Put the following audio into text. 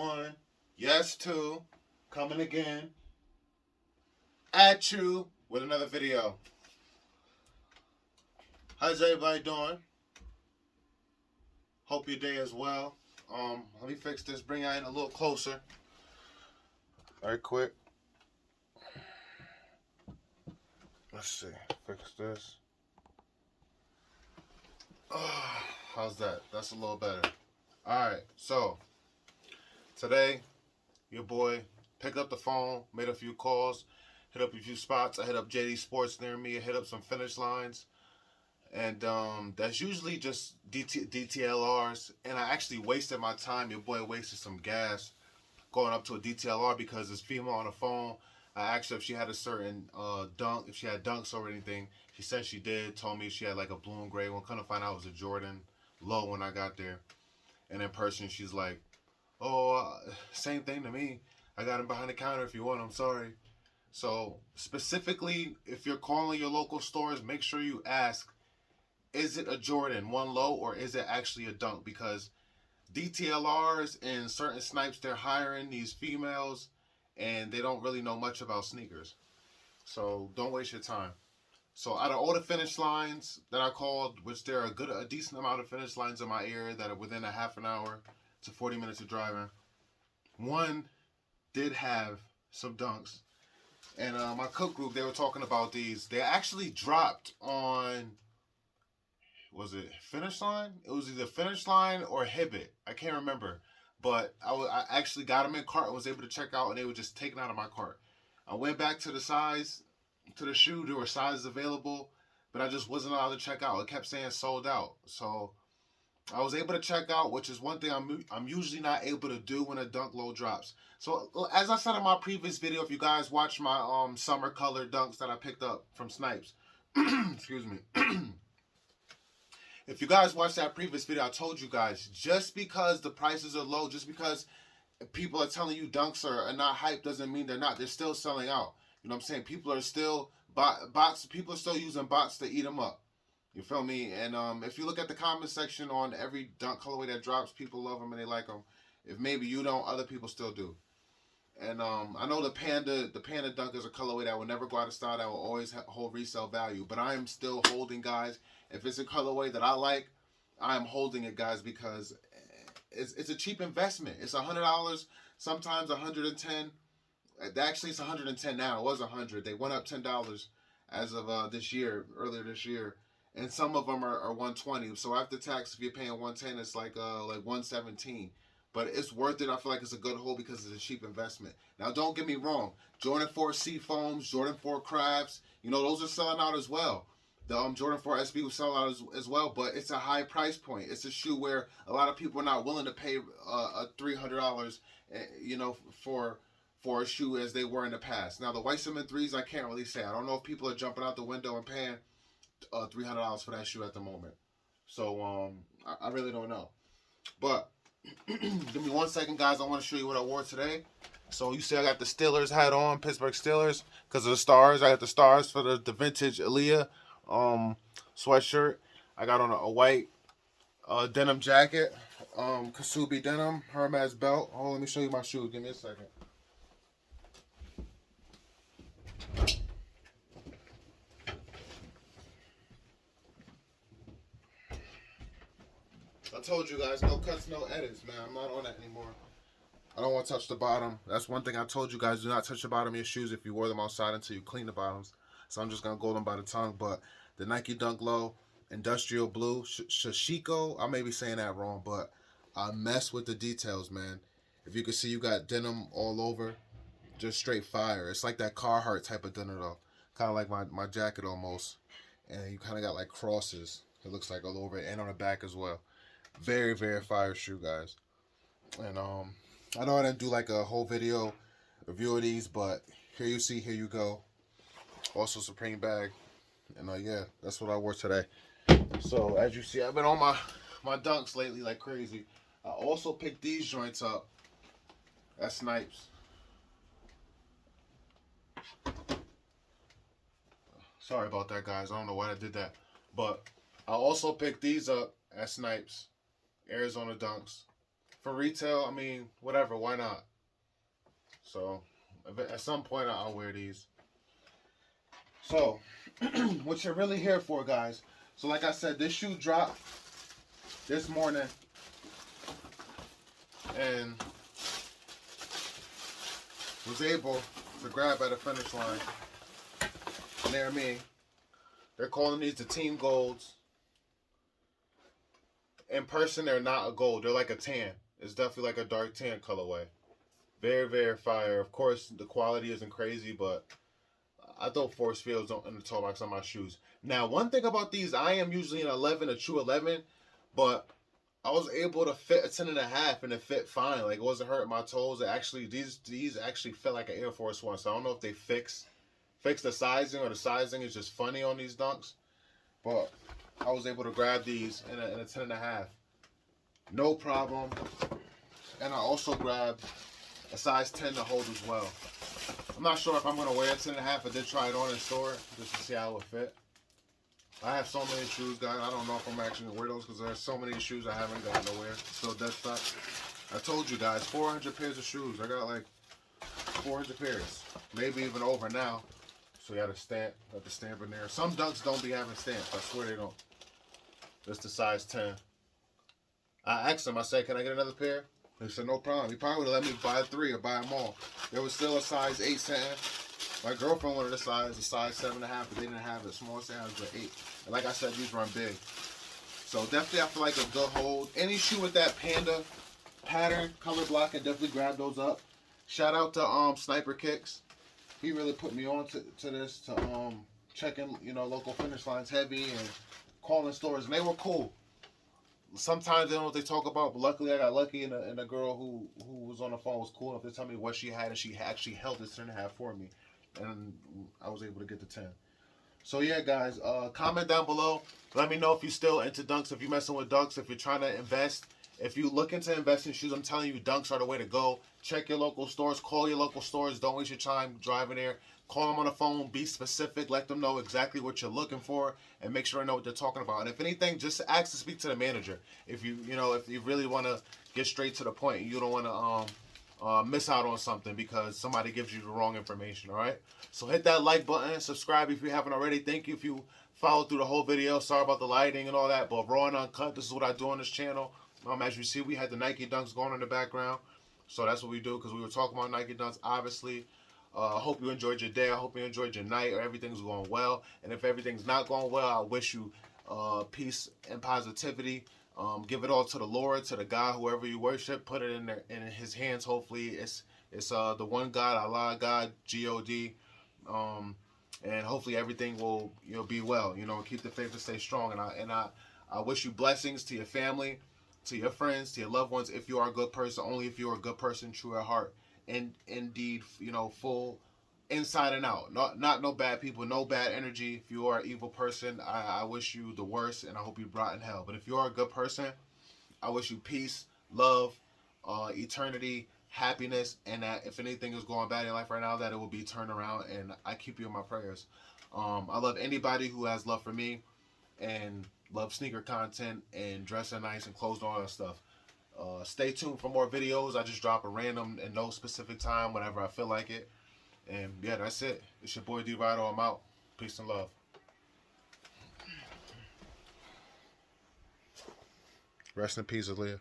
one, yes two, coming again at you with another video. How's everybody doing? Hope your day is well. Let me fix this, bring it in a little closer. Alright, quick. Let's see, fix this. How's that? That's a little better. Alright, so today, your boy picked up the phone, made a few calls, hit up a few spots. I hit up JD Sports near me, I hit up some finish lines. And that's usually just DTLRs. And I actually wasted my time. Your boy wasted some gas going up to a DTLR because this female on the phone, I asked her if she had a certain dunk, if she had dunks or anything. She said she did, told me she had like a blue and gray one. Couldn't find out it was a Jordan low when I got there. And in person, she's like, oh, same thing to me. I got him behind the counter if you want, I'm sorry. So specifically, if you're calling your local stores, make sure you ask, is it a Jordan, one low, or is it actually a dunk? Because DTLRs and certain snipes, they're hiring these females, and they don't really know much about sneakers. So don't waste your time. So out of all the finish lines that I called, which there are a decent amount of finish lines in my area that are within a half an hour to 40 minutes of driving, one did have some dunks. And my cook group, they were talking about these. They actually dropped on, was it Finish Line? It was either Finish Line or Hibbett. I can't remember. But I actually got them in cart and was able to check out, and they were just taken out of my cart. I went back to the shoe. There were sizes available, but I just wasn't allowed to check out. It kept saying sold out. So I was able to check out, which is one thing I'm usually not able to do when a dunk low drops. So as I said in my previous video, if you guys watch my summer color dunks that I picked up from Snipes, excuse me. If you guys watched that previous video, I told you guys, just because the prices are low, just because people are telling you dunks are not hype, doesn't mean they're not. They're still selling out. You know what I'm saying? People are still people are still using bots to eat them up. You feel me? And if you look at the comment section on every dunk colorway that drops, people love them and they like them. If maybe you don't, other people still do. And I know the Panda dunk is a colorway that will never go out of style, that will always hold resale value. But I am still holding, guys. If it's a colorway that I like, I am holding it, guys, because it's a cheap investment. It's $100, sometimes $110. Actually, it's $110 now. It was $100. They went up $10 as of earlier this year. And some of them are $120. So after tax, if you're paying $110, it's like $117. But it's worth it. I feel like it's a good hold because it's a cheap investment. Now, don't get me wrong. Jordan 4 Seafoams, Jordan 4 Crabs, those are selling out as well. The Jordan 4 SB was selling out as well, but it's a high price point. It's a shoe where a lot of people are not willing to pay $300, for a shoe as they were in the past. Now, the White Cement 3s, I can't really say. I don't know if people are jumping out the window and paying $300 for that shoe at the moment. So, I really don't know. But give me 1 second, guys. I want to show you what I wore today. So you see I got the Steelers hat on, Pittsburgh Steelers, because of the stars. I got the stars for the vintage Aaliyah sweatshirt. I got on a white denim jacket, Kasubi denim, Hermes belt. Oh, let me show you my shoes. Give me a second. I told you guys, no cuts, no edits, man. I'm not on that anymore. I don't want to touch the bottom. That's one thing I told you guys. Do not touch the bottom of your shoes if you wore them outside until you clean the bottoms. So I'm just going to go them by the tongue. But the Nike Dunk Low, Industrial Blue, Shashiko, I may be saying that wrong, but I mess with the details, man. If you can see, you got denim all over. Just straight fire. It's like that Carhartt type of denim, though. Kind of like my jacket almost. And you kind of got like crosses. It looks like all over it. And on the back as well. Very, very fire shoe, guys. And I know I didn't do like a whole video review of these, but here you see, here you go. Also Supreme bag. And yeah, that's what I wore today. So as you see, I've been on my dunks lately like crazy. I also picked these joints up at Snipes. Sorry about that, guys. I don't know why I did that. But I also picked these up at Snipes. Arizona Dunks. for retail, I mean, whatever, why not? So at some point I'll wear these. So what you're really here for, guys. So like I said, this shoe dropped this morning, and was able to grab at a finish line near me. They're calling these the team golds. In person, they're not a gold. They're like a tan. It's definitely like a dark tan colorway. Very, very fire. Of course, the quality isn't crazy, but I throw force fields in the toe box on my shoes. Now, one thing about these, I am usually an 11, a true 11, but I was able to fit a 10 and a half, and it fit fine. Like, it wasn't hurting my toes. It actually, these actually fit like an Air Force One. So I don't know if they fix the sizing, or the sizing is just funny on these dunks. But I was able to grab these in a 10 and a half. No problem. And I also grabbed a size 10 to hold as well. I'm not sure if I'm going to wear a 10 and a half. I did try it on in store just to see how it would fit. I have so many shoes, guys. I don't know if I'm actually going to wear those because there's so many shoes I haven't gotten to wear. Still dead stock. I told you guys, 400 pairs of shoes. I got like 400 pairs. Maybe even over now. So you got the stamp in there. Some dunks don't be having stamps. I swear they don't. That's the size 10. I asked him, I said, can I get another pair? He said, no problem. He probably would have let me buy 3 or buy them all. There was still a size 8 saying. My girlfriend wanted a size 7.5, but they didn't have it. Small size was 8. And like I said, these run big. So definitely I feel like a good hold. Any shoe with that panda pattern, color block, and definitely grab those up. Shout out to Sniper Kicks. He really put me on to this, to checking, local finish lines heavy and calling stores, and they were cool. Sometimes they don't know what they talk about, but luckily I got lucky, and a girl who was on the phone was cool enough to tell me what she had, and she actually held this 10.5 for me, and I was able to get the 10. So yeah, guys, comment down below. Let me know if you're still into dunks, if you're messing with dunks, if you're trying to invest. If you look into investing in shoes, I'm telling you, dunks are the way to go. Check your local stores. Call your local stores. Don't waste your time driving there. Call them on the phone. Be specific. Let them know exactly what you're looking for, and make sure I know what they're talking about. And if anything, just ask to speak to the manager. If you really want to get straight to the point, you don't want to miss out on something because somebody gives you the wrong information. All right. So hit that like button. Subscribe if you haven't already. Thank you if you followed through the whole video. Sorry about the lighting and all that, but raw and uncut. This is what I do on this channel. As you see, we had the Nike Dunks going in the background. So that's what we do, because we were talking about Nike Dunks, obviously. I hope you enjoyed your day. I hope you enjoyed your night, or everything's going well. And if everything's not going well, I wish you peace and positivity. Give it all to the Lord, to the God, whoever you worship. Put it in His hands. Hopefully, it's the one God, Allah, God, God. And hopefully everything will be well. Keep the faith and stay strong. And I wish you blessings to your family, to your friends, to your loved ones, if you are a good person. Only if you are a good person, true at heart, and indeed, full inside and out. Not no bad people, no bad energy. If you are an evil person, I wish you the worst, and I hope you brought in hell. But if you are a good person, I wish you peace, love, eternity, happiness, and that if anything is going bad in life right now, that it will be turned around, and I keep you in my prayers. I love anybody who has love for me and love sneaker content and dressing nice and clothes and all that stuff. Stay tuned for more videos. I just drop a random and no specific time whenever I feel like it. And yeah, that's it. It's your boy D Rido. I'm out. Peace and love. Rest in peace, Aaliyah.